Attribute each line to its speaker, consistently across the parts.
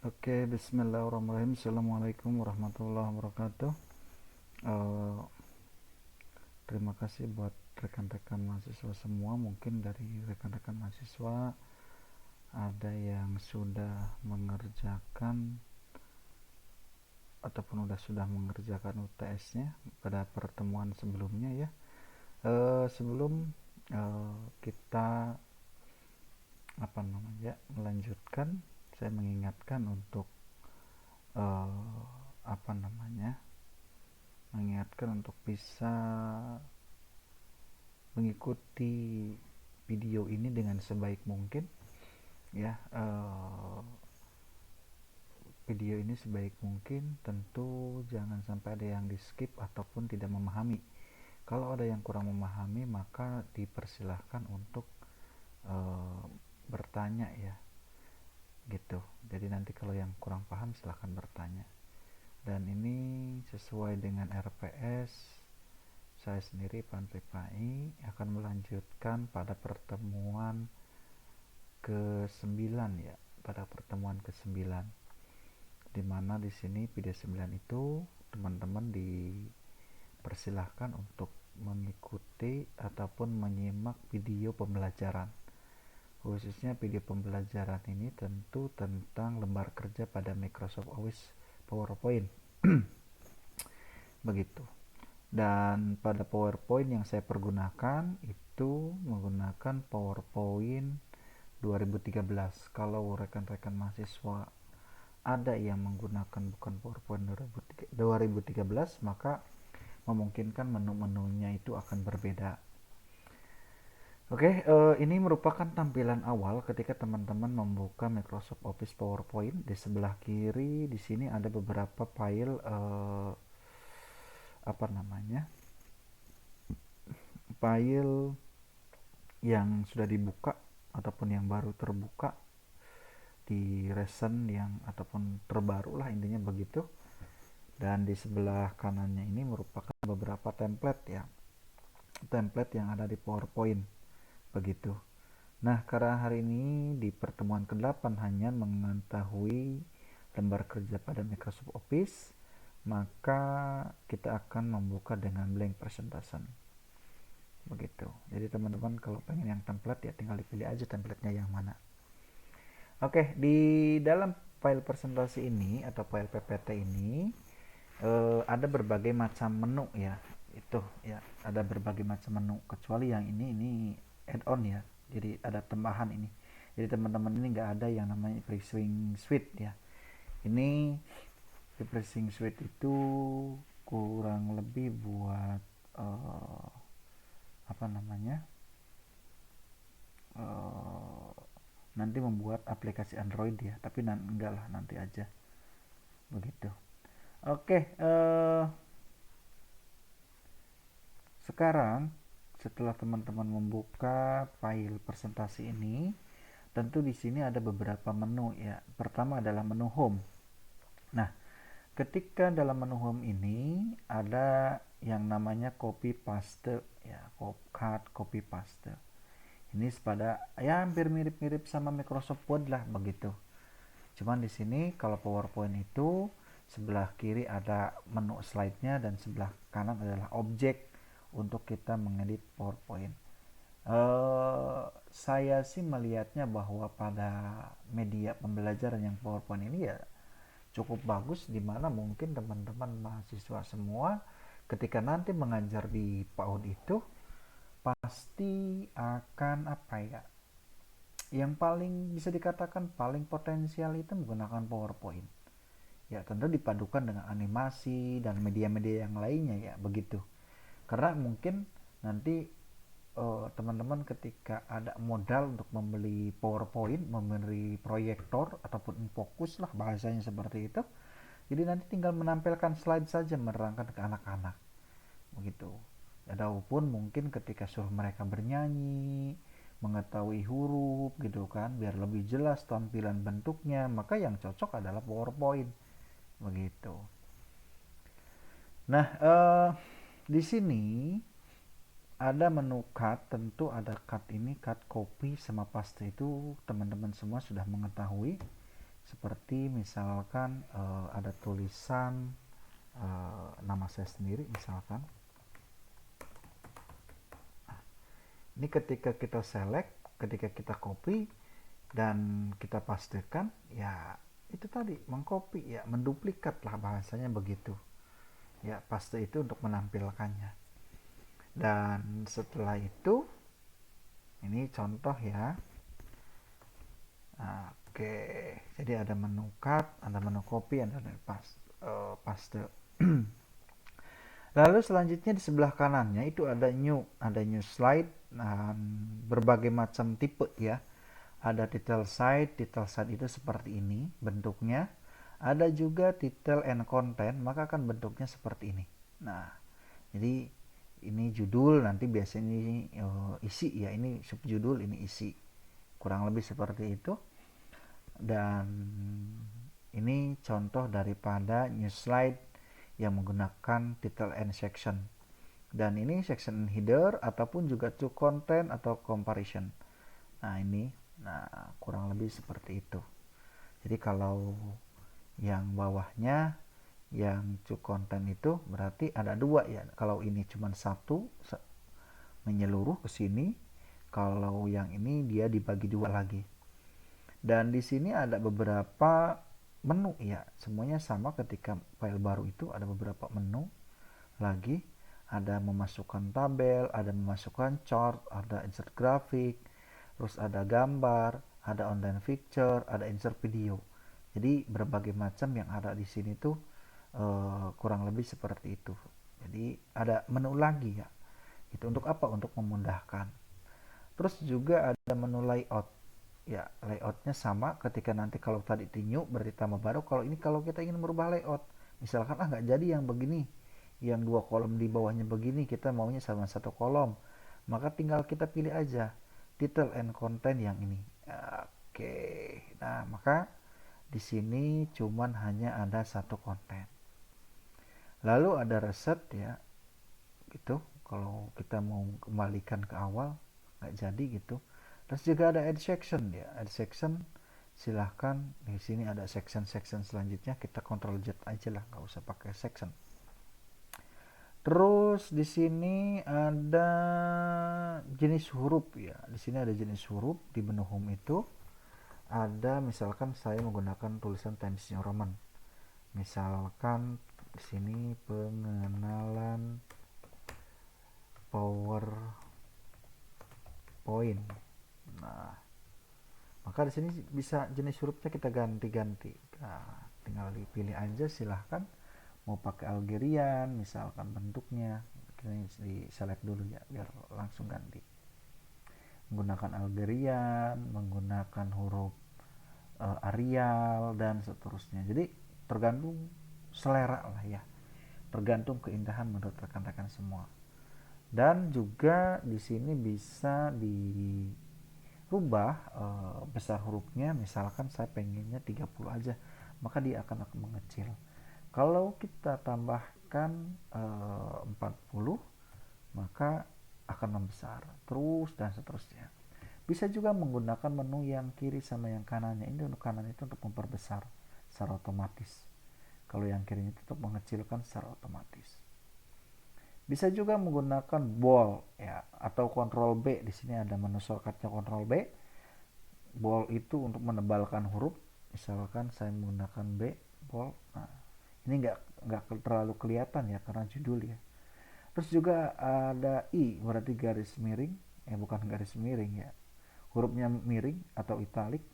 Speaker 1: Oke, bismillahirrahmanirrahim. Assalamualaikum warahmatullahi wabarakatuh. Eh, Terima kasih buat rekan-rekan mahasiswa semua. Mungkin dari rekan-rekan mahasiswa ada yang sudah mengerjakan ataupun sudah mengerjakan UTS-nya pada pertemuan sebelumnya ya. Sebelum kita melanjutkan, saya mengingatkan untuk eh, apa namanya mengingatkan untuk bisa mengikuti video ini dengan sebaik mungkin ya. Video ini sebaik mungkin, tentu jangan sampai ada yang di skip ataupun tidak memahami. Kalau ada yang kurang memahami, maka dipersilahkan untuk uh, bertanya ya, gitu. Jadi nanti kalau yang kurang paham silahkan bertanya. Dan ini sesuai dengan RPS, saya sendiri Pan PPI akan melanjutkan pada pertemuan ke-9 ya, pada pertemuan ke-9, di mana di sini video 9 itu teman-teman dipersilahkan untuk mengikuti ataupun menyimak video pembelajaran. Khususnya video pembelajaran ini tentu tentang lembar kerja pada Microsoft Office PowerPoint. Begitu. Dan pada PowerPoint yang saya pergunakan itu menggunakan PowerPoint 2013. Kalau rekan-rekan mahasiswa ada yang menggunakan bukan PowerPoint 2013, maka memungkinkan menu-menunya itu akan berbeda. Oke, ini merupakan tampilan awal ketika teman-teman membuka Microsoft Office PowerPoint. Di sebelah kiri di sini ada beberapa file apa namanya? File yang sudah dibuka ataupun yang baru terbuka di recent yang ataupun terbaru lah, intinya begitu. Dan di sebelah kanannya ini merupakan beberapa template ya, template yang ada di PowerPoint begitu. Nah, karena hari ini di pertemuan ke-8 hanya mengetahui lembar kerja pada Microsoft Office, maka kita akan membuka dengan blank presentation begitu. Jadi teman-teman kalau pengen yang template ya tinggal dipilih aja templatenya yang mana. Oke, di dalam file presentasi ini atau file PPT ini ada berbagai macam menu ya. Itu ya, ada berbagai macam menu kecuali yang ini add-on ya. Jadi ada tambahan ini. Jadi teman-teman ini nggak ada yang namanya pricing suite ya. Ini pricing suite itu kurang lebih buat apa namanya? Uh, Nanti membuat aplikasi Android ya, tapi enggak lah, nanti aja begitu. Oke, sekarang setelah teman-teman membuka file presentasi ini, tentu di sini ada beberapa menu ya. Pertama adalah menu home. Nah, ketika dalam menu home ini ada yang namanya copy paste ya, cut copy paste. Ini pada ya hampir mirip-mirip sama Microsoft Word lah begitu. Cuman di sini kalau PowerPoint itu sebelah kiri ada menu slide-nya dan sebelah kanan adalah objek untuk kita mengedit PowerPoint. Saya sih melihatnya bahwa pada media pembelajaran yang PowerPoint ini ya cukup bagus, dimana mungkin teman-teman mahasiswa semua ketika nanti mengajar di PAUD itu pasti akan apa ya, yang paling bisa dikatakan paling potensial itu menggunakan PowerPoint ya, tentu dipadukan dengan animasi dan media-media yang lainnya ya begitu. Karena mungkin nanti teman-teman ketika ada modal untuk membeli PowerPoint, membeli proyektor ataupun fokus lah bahasanya seperti itu, jadi nanti tinggal menampilkan slide saja menerangkan ke anak-anak begitu. Adapun mungkin ketika suruh mereka bernyanyi, mengetahui huruf gitu kan, biar lebih jelas tampilan bentuknya, maka yang cocok adalah PowerPoint begitu. Nah, di sini ada menu cut, tentu ada cut ini, cut copy sama paste itu teman-teman semua sudah mengetahui. Seperti misalkan ada tulisan nama saya sendiri misalkan. Ini ketika kita select, ketika kita copy dan kita pastekan, ya itu tadi mengcopy, ya menduplikat lah bahasanya begitu. Ya paste itu untuk menampilkannya. Dan setelah itu, ini contoh ya. Nah, oke, jadi ada menu cut, ada menu copy, ada menu paste. Lalu selanjutnya di sebelah kanannya itu ada new slide dan berbagai macam tipe ya. Ada title site itu seperti ini bentuknya. Ada juga title and content, maka akan bentuknya seperti ini. Nah, jadi ini judul, nanti biasanya ini isi ya, ini subjudul, ini isi. Kurang lebih seperti itu. Dan ini contoh daripada new slide yang menggunakan title and section. Dan ini section header ataupun juga to content atau comparison. Nah, ini kurang lebih seperti itu. Jadi kalau yang bawahnya yang to content itu berarti ada dua ya. Kalau ini cuma satu menyeluruh ke sini, kalau yang ini dia dibagi dua lagi. Dan di sini ada beberapa menu ya, semuanya sama. Ketika file baru itu ada beberapa menu lagi, ada memasukkan tabel, ada memasukkan chart, ada insert grafik, terus ada gambar, ada online picture, ada insert video. Jadi berbagai macam yang ada di sini tuh kurang lebih seperti itu. Jadi ada menu lagi ya. Itu untuk apa? Untuk memudahkan. Terus juga ada menu layout. Ya, layoutnya sama. Ketika nanti kalau tadi di new berarti tambah baru. Kalau ini kalau kita ingin merubah layout, misalkan nggak jadi yang begini, yang dua kolom di bawahnya begini, kita maunya sama satu kolom, maka tinggal kita pilih aja title and content yang ini. Oke, nah maka di sini cuman hanya ada satu konten. Lalu ada reset ya, gitu. Kalau kita mau kembalikan ke awal nggak jadi gitu. Terus juga ada add section ya, add section silahkan. Di sini ada section selanjutnya, kita Ctrl Z aja lah, nggak usah pakai section. Terus di sini ada jenis huruf ya. Di sini ada jenis huruf di menu home itu. Ada misalkan saya menggunakan tulisan Times New Roman. Misalkan di sini pengenalan PowerPoint. Nah, maka di sini bisa jenis hurufnya kita ganti-ganti. Nah, tinggal dipilih aja silahkan. Mau pakai Algerian misalkan bentuknya, ini di select dulu ya biar langsung ganti. Menggunakan Algerian, menggunakan huruf Arial dan seterusnya. Jadi tergantung selera lah ya, tergantung keindahan menurut rekan-rekan semua. Dan juga di sini bisa dirubah besar hurufnya. Misalkan saya pengennya 30 aja, maka dia akan mengecil. Kalau kita tambahkan 40, maka akan membesar terus dan seterusnya. Bisa juga menggunakan menu yang kiri sama yang kanannya. Ini untuk kanan itu untuk memperbesar secara otomatis. Kalau yang kirinya itu untuk mengecilkan secara otomatis. Bisa juga menggunakan bold ya atau Ctrl B. Di sini ada menu shortcutnya Ctrl B. Bold itu untuk menebalkan huruf. Misalkan saya menggunakan B bold. Nah, ini nggak terlalu kelihatan ya karena judul ya. Terus juga ada I berarti garis miring. Bukan garis miring ya. Hurufnya miring atau italic.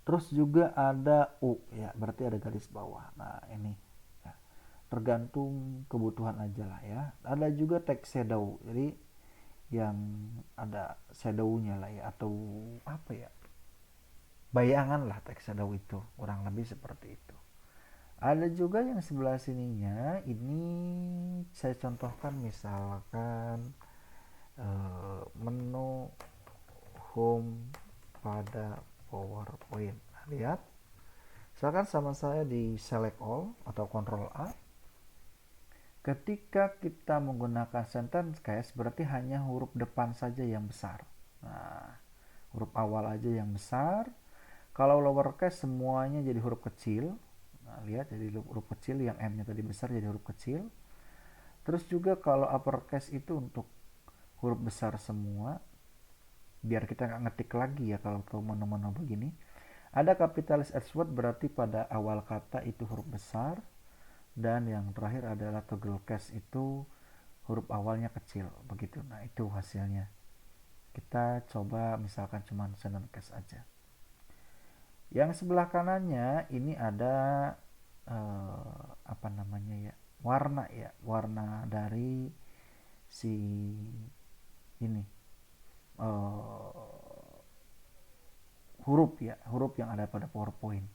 Speaker 1: Terus juga ada U ya, berarti ada garis bawah. Nah, ini ya, tergantung kebutuhan aja lah ya. Ada juga text shadow. Jadi yang ada shadownya lah ya, atau apa ya? Bayangan lah text shadow itu, kurang lebih seperti itu. Ada juga yang sebelah sininya, ini saya contohkan misalkan menu home pada PowerPoint. Nah, lihat, misalkan sama saya di select all atau Ctrl A. Ketika kita menggunakan sentence case berarti hanya huruf depan saja yang besar. Nah, huruf awal aja yang besar. Kalau lowercase semuanya jadi huruf kecil. Nah, lihat jadi huruf kecil, yang M-nya tadi besar jadi huruf kecil. Terus juga kalau uppercase itu untuk huruf besar semua, biar kita nggak ngetik lagi ya kalau tahu menu-menu begini. Ada kapitalis S word, berarti pada awal kata itu huruf besar, dan yang terakhir adalah toggle case, itu huruf awalnya kecil begitu. Nah, itu hasilnya. Kita coba misalkan cuma sudden case aja. Yang sebelah kanannya ini ada apa namanya ya, warna ya, warna dari si ini eh, huruf ya, huruf yang ada pada PowerPoint.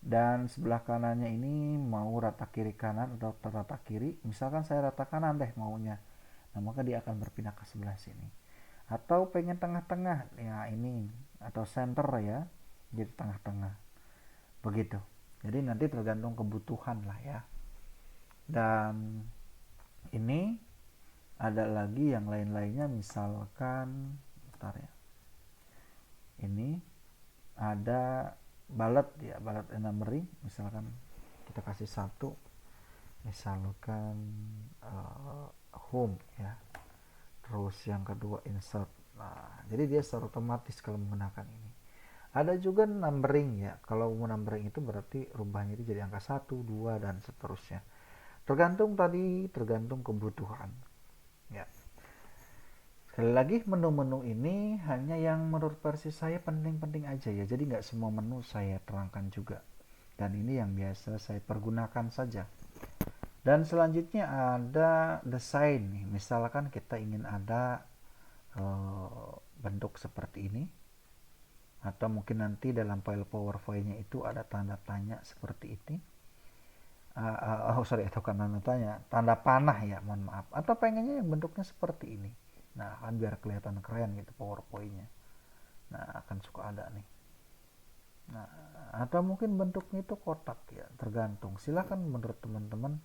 Speaker 1: Dan sebelah kanannya ini mau rata kiri kanan atau rata kiri. Misalkan saya rata kanan deh maunya, nah maka dia akan berpindah ke sebelah sini. Atau pengen tengah-tengah ya, ini atau center ya, jadi tengah-tengah begitu. Jadi nanti tergantung kebutuhan lah ya. Dan ini ada lagi yang lain-lainnya, misalkan bentar ya, ini ada bullet ya, bullet enumery. Misalkan kita kasih satu, misalkan home ya, terus yang kedua insert. Nah, jadi dia secara otomatis kalau menggunakan ini. Ada juga numbering ya, kalau mau numbering itu berarti rubahnya itu jadi angka 1, 2 dan seterusnya. Tergantung tadi, tergantung kebutuhan ya. Sekali lagi, menu-menu ini hanya yang menurut versi saya penting-penting aja ya, jadi nggak semua menu saya terangkan juga, dan ini yang biasa saya pergunakan saja. Dan selanjutnya ada desain nih, misalkan kita ingin ada bentuk seperti ini, atau mungkin nanti dalam file PowerPoint-nya itu ada tanda tanya seperti ini. Sorry, atau tanda tanya, tanda panah ya, mohon maaf. Atau pengennya yang bentuknya seperti ini. Nah, kan biar kelihatan keren gitu PowerPoint-nya. Nah, akan suka ada nih. Nah, atau mungkin bentuknya itu kotak ya, tergantung. Silahkan menurut teman-teman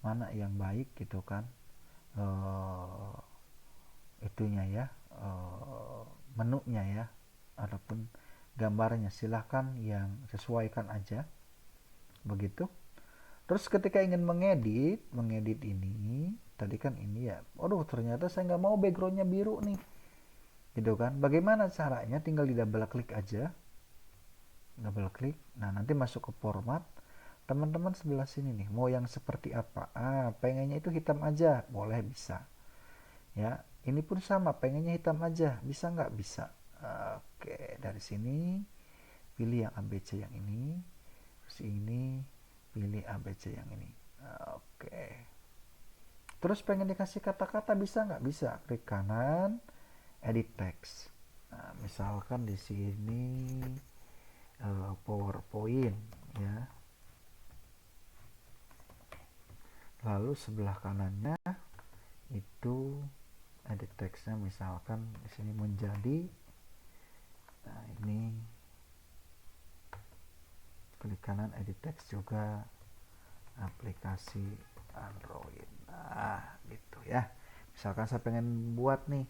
Speaker 1: mana yang baik gitu kan. Itunya ya, menunya ya, ataupun gambarnya, silahkan yang sesuaikan aja begitu. Terus ketika ingin mengedit ini, tadi kan ini ya, aduh ternyata saya nggak mau backgroundnya biru nih, gitu kan. Bagaimana caranya? Tinggal di double klik aja, double klik. Nah, nanti masuk ke format. Teman-teman sebelah sini nih, mau yang seperti apa? Pengennya itu hitam aja, boleh, bisa. Ya, ini pun sama, pengennya hitam aja, bisa nggak? Bisa. Oke, dari sini pilih yang ABC yang ini, terus ini pilih ABC yang ini. Oke. Terus pengen dikasih kata-kata, bisa nggak? Bisa. Klik kanan, edit text. Nah, misalkan di sini PowerPoint ya. Lalu sebelah kanannya itu edit textnya, misalkan di sini menjadi, nah ini klik kanan edit text juga, aplikasi Android. Nah, gitu ya. Misalkan saya pengen buat nih,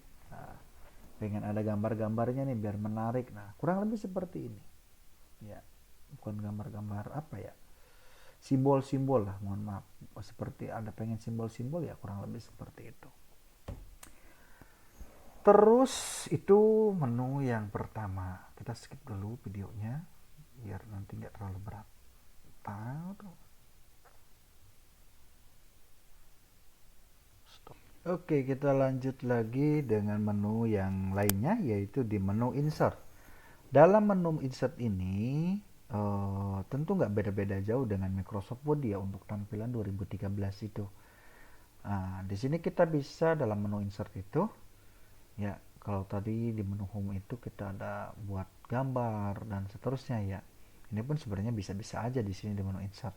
Speaker 1: pengen ada gambar-gambarnya nih biar menarik. Nah, kurang lebih seperti ini. Ya, bukan gambar-gambar apa ya, simbol-simbol lah, mohon maaf. Seperti ada pengen simbol-simbol ya, kurang lebih seperti itu. Terus itu menu yang pertama. Kita skip dulu videonya biar nanti nggak terlalu berat. Stop. Oke, kita lanjut lagi dengan menu yang lainnya, yaitu di menu insert. Dalam menu insert ini tentu nggak beda-beda jauh dengan Microsoft Word ya untuk tampilan 2013 itu. Nah, di sini kita bisa dalam menu insert itu ya, kalau tadi di menu home itu kita ada buat gambar dan seterusnya ya. Ini pun sebenarnya bisa-bisa aja di sini di menu insert.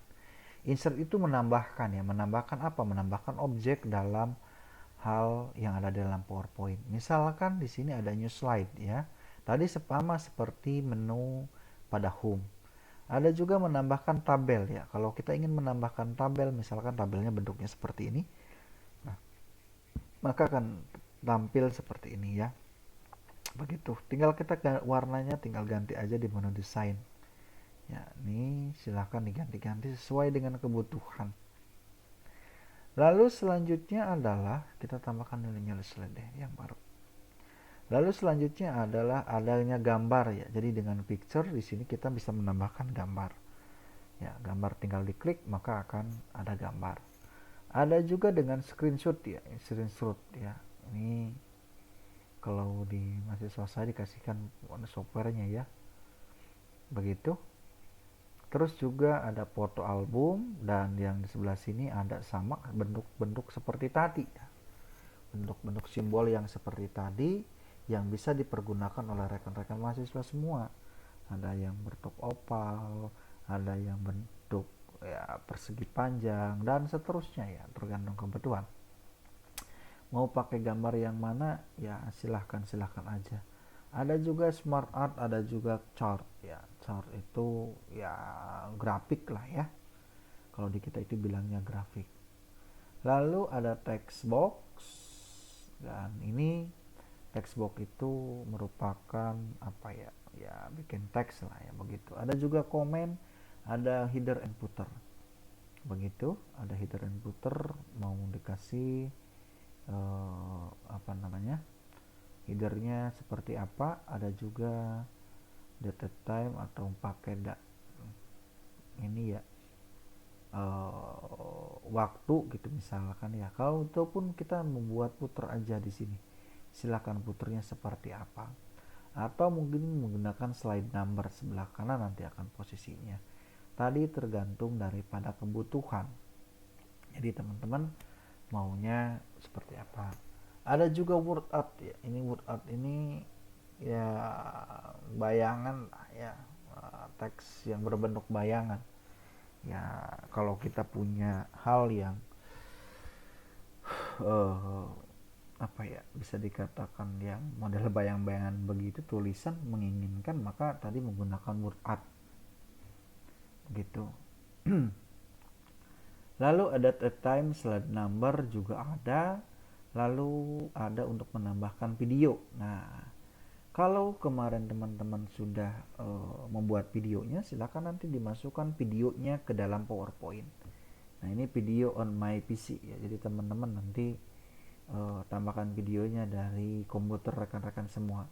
Speaker 1: Insert itu menambahkan ya, menambahkan apa? Menambahkan objek dalam hal yang ada dalam PowerPoint. Misalkan di sini ada new slide ya. Tadi sama seperti menu pada home. Ada juga menambahkan tabel ya. Kalau kita ingin menambahkan tabel, misalkan tabelnya bentuknya seperti ini, nah, maka akan tampil seperti ini ya. Begitu, tinggal kita warnanya tinggal ganti aja di menu desain. Ya, ini silahkan diganti-ganti sesuai dengan kebutuhan. Lalu selanjutnya adalah kita tambahkan nilainya deh yang baru. Lalu selanjutnya adalah adanya gambar ya. Jadi dengan picture di sini kita bisa menambahkan gambar. Ya, gambar tinggal diklik maka akan ada gambar. Ada juga dengan screenshot ya, screenshot ya. Ini kalau di mahasiswa saya dikasihkan softwarenya ya. Begitu. Terus juga ada foto album dan yang di sebelah sini ada sama bentuk-bentuk seperti tadi ya. Bentuk-bentuk simbol yang seperti tadi yang bisa dipergunakan oleh rekan-rekan mahasiswa semua. Ada yang bentuk oval, ada yang bentuk ya persegi panjang dan seterusnya ya, tergantung kebutuhan. Mau pakai gambar yang mana ya silahkan aja. Ada juga smart art, ada juga chart ya. Chart itu ya grafik lah ya, kalau di kita itu bilangnya grafik. Lalu ada text box, dan ini text box itu merupakan apa ya, ya bikin teks lah ya begitu. Ada juga komen, ada header and footer begitu. Ada header and footer, mau dikasih apa namanya, headernya seperti apa. Ada juga date time atau pakai ini ya waktu gitu misalkan ya. Kalau ataupun kita membuat puter aja di sini, silakan puternya seperti apa, atau mungkin menggunakan slide number sebelah kanan nanti akan posisinya. Tadi tergantung daripada kebutuhan. Jadi teman-teman maunya seperti apa. Ada juga word art ya. Ini word art ini ya bayangan ya, teks yang berbentuk bayangan. Ya kalau kita punya hal yang uh, apa ya, bisa dikatakan yang model bayang-bayangan begitu, tulisan menginginkan, maka tadi menggunakan word art gitu. Lalu ada time slide number juga ada. Lalu ada untuk menambahkan video. Nah, kalau kemarin teman-teman sudah membuat videonya, silakan nanti dimasukkan videonya ke dalam PowerPoint. Nah, ini video on my PC ya. Jadi teman-teman nanti tambahkan videonya dari komputer rekan-rekan semua.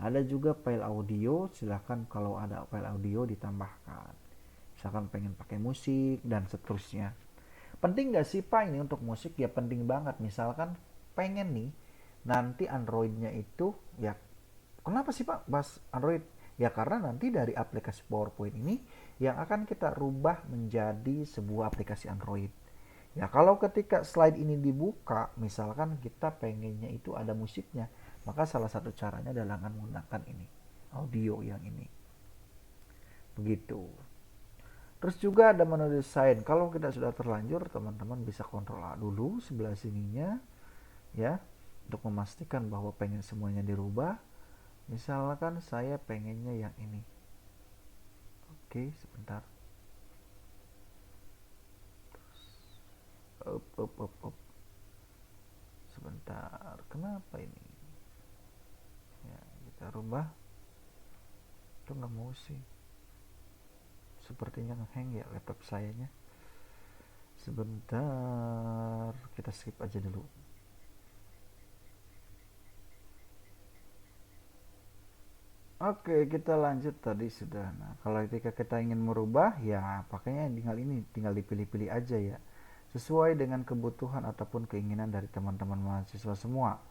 Speaker 1: Ada juga file audio, silahkan kalau ada file audio ditambahkan. Misalkan pengen pakai musik dan seterusnya. Penting gak sih Pak ini untuk musik? Ya penting banget. Misalkan pengen nih nanti Androidnya itu ya, kenapa sih Pak bahas Android? Ya karena nanti dari aplikasi PowerPoint ini yang akan kita rubah menjadi sebuah aplikasi Android. Ya kalau ketika slide ini dibuka, misalkan kita pengennya itu ada musiknya, maka salah satu caranya adalah menggunakan ini, audio yang ini. Begitu. Terus juga ada menu desain. Kalau kita sudah terlanjur, teman-teman bisa kontrol A dulu sebelah sininya ya, untuk memastikan bahwa pengen semuanya dirubah. Misalkan saya pengennya yang ini. Oke, sebentar. Up. Sebentar. Kenapa ini? Ya, kita rubah. Itu nggak mau sih. Sepertinya ngehang ya laptop sayanya. Sebentar, kita skip aja dulu. Oke, kita lanjut tadi sudah. Nah, kalau ketika kita ingin merubah, ya pakainya tinggal ini, tinggal dipilih-pilih aja ya. Sesuai dengan kebutuhan ataupun keinginan dari teman-teman mahasiswa semua.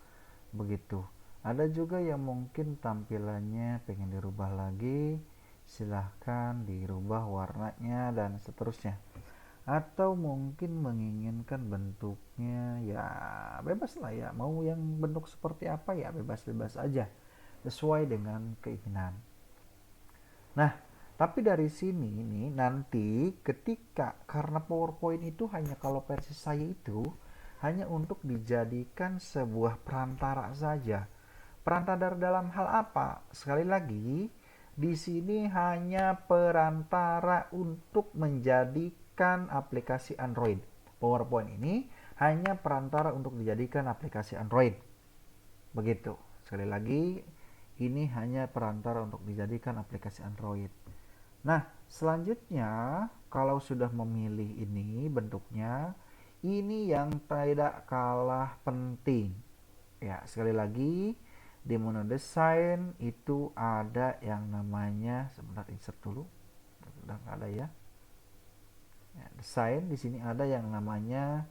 Speaker 1: Begitu. Ada juga yang mungkin tampilannya pengen dirubah lagi, silahkan dirubah warnanya dan seterusnya. Atau mungkin menginginkan bentuknya ya bebas lah ya, mau yang bentuk seperti apa ya bebas-bebas aja, sesuai dengan keinginan. Nah, tapi dari sini nih nanti ketika, karena PowerPoint itu hanya, kalau versi saya itu hanya untuk dijadikan sebuah perantara saja. Perantara dalam hal apa? Sekali lagi, di sini hanya perantara untuk menjadikan aplikasi Android. PowerPoint ini hanya perantara untuk dijadikan aplikasi Android. Begitu. Sekali lagi, Ini hanya perantara untuk dijadikan aplikasi Android. Nah, selanjutnya kalau sudah memilih ini bentuknya, ini yang tidak kalah penting. Ya, sekali lagi di menu desain itu ada yang namanya, sebentar insert dulu. Sudah nggak ada ya. Ya, desain di sini ada yang namanya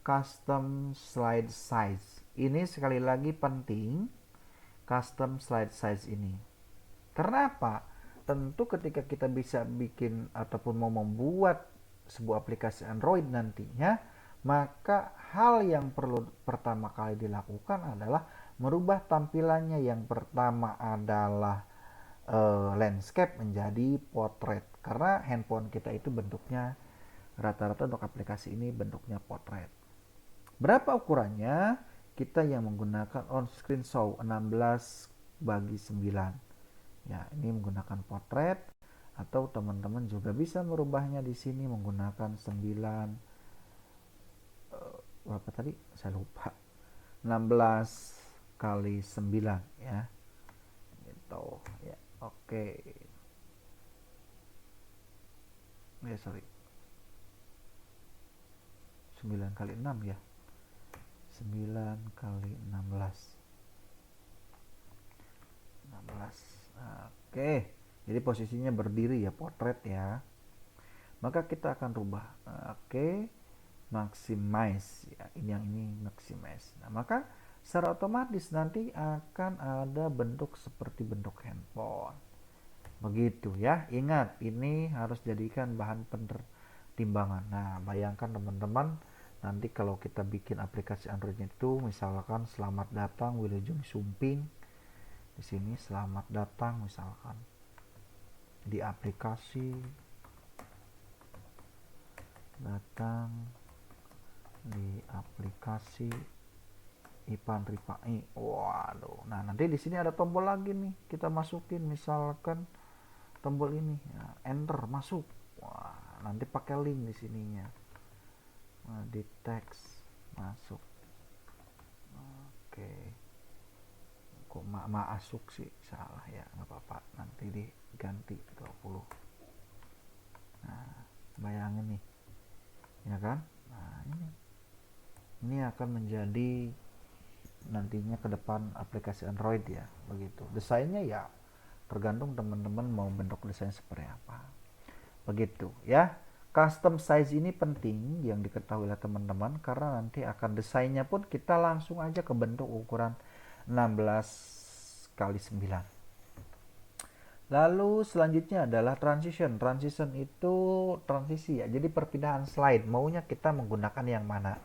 Speaker 1: custom slide size. Ini sekali lagi penting, custom slide size ini. Karena apa? Tentu ketika kita bisa bikin ataupun mau membuat sebuah aplikasi Android nantinya, maka hal yang perlu pertama kali dilakukan adalah merubah tampilannya. Yang pertama adalah landscape menjadi portrait. Karena handphone kita itu bentuknya rata-rata untuk aplikasi ini bentuknya portrait. Berapa ukurannya? Kita yang menggunakan on screen show 16:9. Ya, ini menggunakan portrait, atau teman-teman juga bisa merubahnya di sini menggunakan 9 berapa tadi? Saya lupa. 16 kali 9 ya. Gitu ya. Oke. Ya, sorry. 9 kali 6 ya. 9 kali 16. 16. Oke. Jadi posisinya berdiri ya, portrait ya. Maka kita akan rubah. Oke. Maximize ya, ini yang ini maximize. Nah, maka secara otomatis nanti akan ada bentuk seperti bentuk handphone. Begitu ya. Ingat, ini harus jadikan bahan pertimbangan. Nah, bayangkan teman-teman, nanti kalau kita bikin aplikasi Android itu misalkan selamat datang Wilujeng Sumping. Di sini selamat datang misalkan di aplikasi Ipan Ripai. Waduh. Nah, nanti di sini ada tombol lagi nih. Kita masukin misalkan tombol ini. Ya, enter masuk. Wah, nanti pakai link di sininya. Nah, di teks masuk. Oke. Kok masuk sih? Salah ya, nggak apa-apa. Nanti diganti 20. Nah, bayangin nih. Ya kan? Nah, ini akan menjadi nantinya ke depan aplikasi Android ya, begitu. Desainnya ya tergantung teman-teman mau bentuk desain seperti apa. Begitu ya. Custom size ini penting yang diketahui oleh teman-teman karena nanti akan desainnya pun kita langsung aja ke bentuk ukuran 16 kali 9. Lalu selanjutnya adalah transition. Transition itu transisi ya. Jadi perpindahan slide. Maunya kita menggunakan yang mana?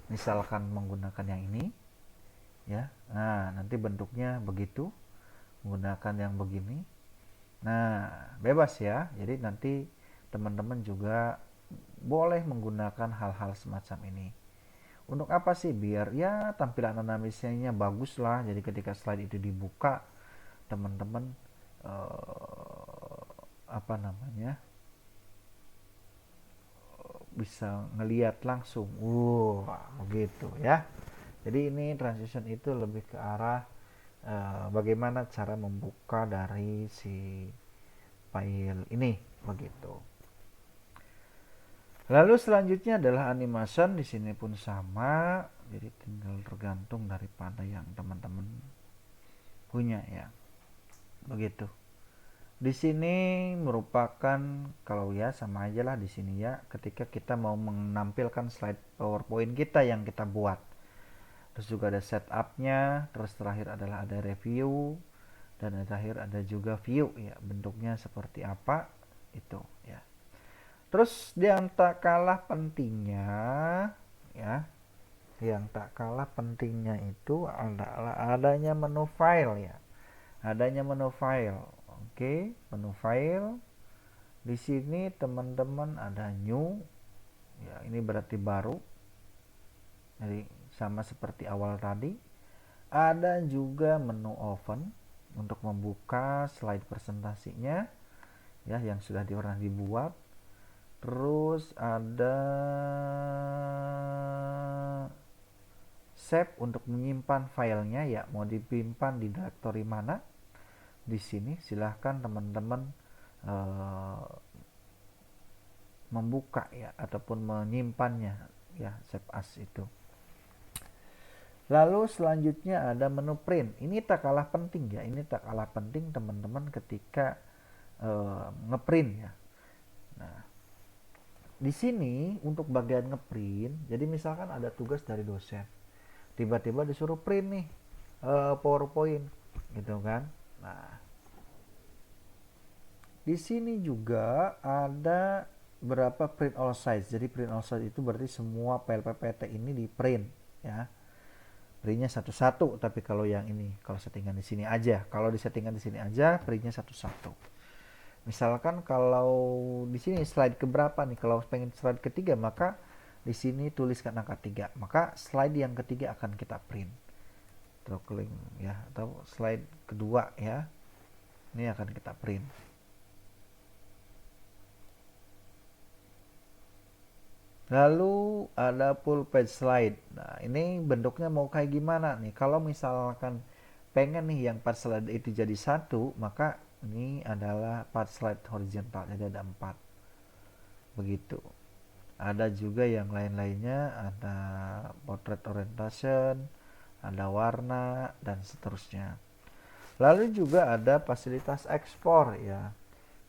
Speaker 1: Misalkan menggunakan yang ini ya. Nah, nanti bentuknya begitu. Menggunakan yang begini. Nah, bebas ya. Jadi nanti teman-teman juga boleh menggunakan hal-hal semacam ini. Untuk apa sih? Biar ya tampilan animasinya bagus lah. Jadi ketika slide itu dibuka, teman-teman apa namanya, bisa ngelihat langsung. Begitu ya. Jadi ini transition itu lebih ke arah bagaimana cara membuka dari si file ini, begitu. Lalu selanjutnya adalah animation. Di sini pun sama. Jadi tinggal tergantung daripada yang teman-teman punya ya. Begitu. Di sini merupakan, kalau ya sama aja lah di sini ya, ketika kita mau menampilkan slide PowerPoint kita yang kita buat. Terus juga ada setupnya, terus terakhir adalah ada review, dan terakhir ada juga view ya, bentuknya seperti apa itu ya. Terus yang tak kalah pentingnya ya, yang tak kalah pentingnya itu adalah adanya menu file ya. Adanya menu file. Oke, menu file. Di sini teman-teman ada new. Ya, ini berarti baru. Jadi sama seperti awal tadi. Ada juga menu open untuk membuka slide presentasinya ya yang sudah pernah dibuat. Terus ada save untuk menyimpan filenya ya, mau disimpan di directory mana. Di sini silahkan teman-teman membuka ya ataupun menyimpannya ya, save as itu. Lalu selanjutnya ada menu print. Ini tak kalah penting ya, ini tak kalah penting teman-teman ketika ngeprint ya. Nah, di sini untuk bagian ngeprint, jadi misalkan ada tugas dari dosen, tiba-tiba disuruh print nih PowerPoint gitu kan. Nah, di sini juga ada berapa print all size. Jadi print all size itu berarti semua file PPT ini di print ya. Printnya satu-satu, tapi kalau yang ini, kalau settingan di sini aja, kalau di settingan di sini aja, printnya satu-satu. Misalkan kalau di sini slide keberapa nih, kalau pengen slide ketiga, maka di sini tuliskan angka 3, maka slide yang ketiga akan kita print. Klik ya, atau slide kedua ya, ini akan kita print. Lalu ada full page slide. Nah, ini bentuknya mau kayak gimana nih? Kalau misalkan pengen nih yang part slide itu jadi satu, maka ini adalah part slide horizontal, jadi ada 4. Begitu. Ada juga yang lain-lainnya, ada portrait orientation, ada warna, dan seterusnya. Lalu juga ada fasilitas ekspor ya.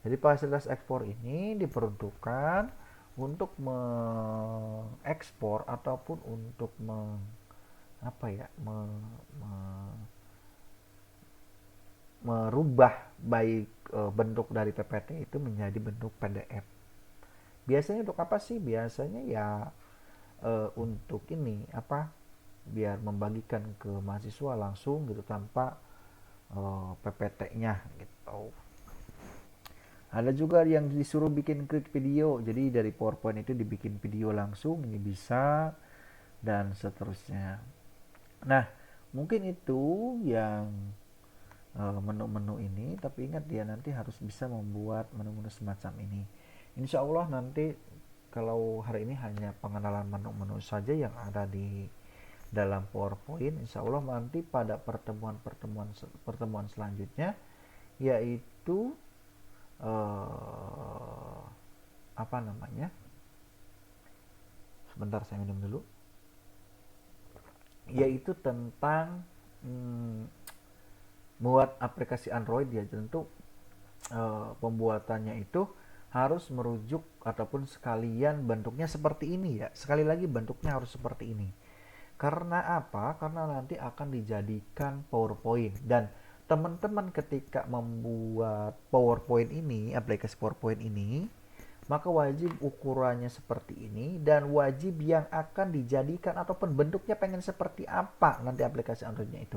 Speaker 1: Jadi fasilitas ekspor ini diperuntukkan untuk mengekspor ataupun untuk merubah baik bentuk dari PPT itu menjadi bentuk PDF. Biasanya untuk apa sih? Biasanya ya untuk ini biar membagikan ke mahasiswa langsung gitu tanpa PPT-nya gitu. Ada juga yang disuruh bikin klik video, jadi dari PowerPoint itu dibikin video langsung, ini bisa, dan seterusnya. Nah, mungkin itu yang menu-menu ini, tapi ingat dia nanti harus bisa membuat menu-menu semacam ini. Insya Allah nanti kalau hari ini hanya pengenalan menu-menu saja yang ada di dalam PowerPoint, insya Allah nanti pada pertemuan selanjutnya, yaitu sebentar saya minum dulu, yaitu tentang buat aplikasi Android ya. Tentu pembuatannya itu harus merujuk ataupun sekalian bentuknya seperti ini ya. Sekali lagi bentuknya harus seperti ini. Karena apa? Karena nanti akan dijadikan PowerPoint, dan teman-teman ketika membuat PowerPoint ini, aplikasi PowerPoint ini, maka wajib ukurannya seperti ini, dan wajib yang akan dijadikan ataupun bentuknya pengen seperti apa nanti aplikasi Androidnya itu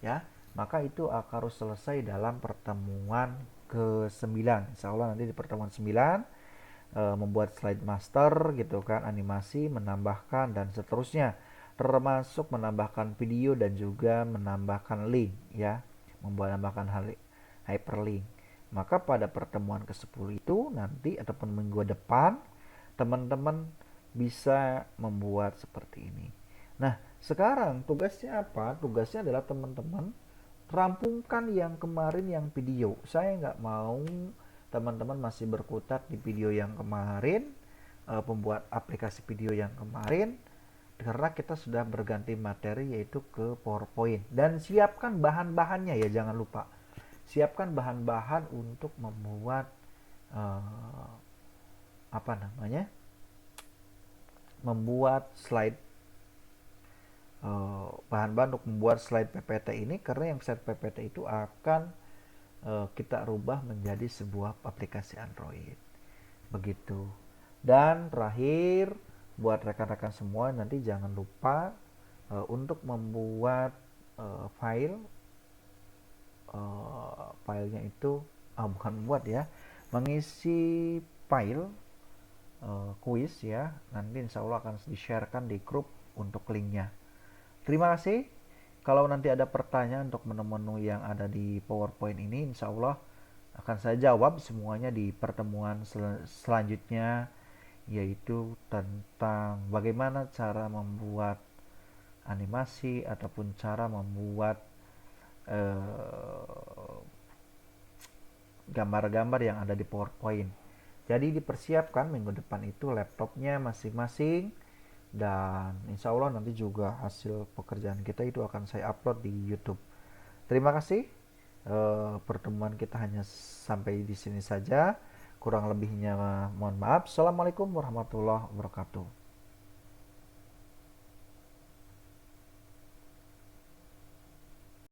Speaker 1: ya. Maka itu akan harus selesai dalam pertemuan ke-9. Insya Allah nanti di pertemuan 9 membuat slide master gitu kan, animasi, menambahkan dan seterusnya, termasuk menambahkan video dan juga menambahkan link ya, menambahkan hyperlink. Maka pada pertemuan ke-10 itu nanti ataupun minggu depan teman-teman bisa membuat seperti ini. Nah, sekarang tugasnya apa? Tugasnya adalah teman-teman rampungkan yang kemarin yang video. Saya nggak mau teman-teman masih berkutat di video yang kemarin, pembuat aplikasi video yang kemarin, karena kita sudah berganti materi yaitu ke PowerPoint. Dan siapkan bahan-bahannya ya, jangan lupa. Siapkan bahan-bahan untuk membuat membuat slide, bahan-bahan untuk membuat slide PPT ini, karena yang slide PPT itu akan kita rubah menjadi sebuah aplikasi Android. Begitu. Dan terakhir, buat rekan-rekan semua, nanti jangan lupa untuk membuat filenya itu bukan membuat ya, mengisi file kuis ya. Nanti insya Allah akan di-sharekan di grup untuk linknya. Terima kasih. Kalau nanti ada pertanyaan untuk menu-menu yang ada di PowerPoint ini, insya Allah akan saya jawab semuanya di pertemuan selanjutnya, yaitu tentang bagaimana cara membuat animasi ataupun cara membuat gambar-gambar yang ada di PowerPoint. Jadi dipersiapkan minggu depan itu laptopnya masing-masing, dan insya Allah nanti juga hasil pekerjaan kita itu akan saya upload di YouTube. Terima kasih. Pertemuan kita hanya sampai di sini saja. Kurang lebihnya mohon maaf. Assalamualaikum warahmatullahi wabarakatuh.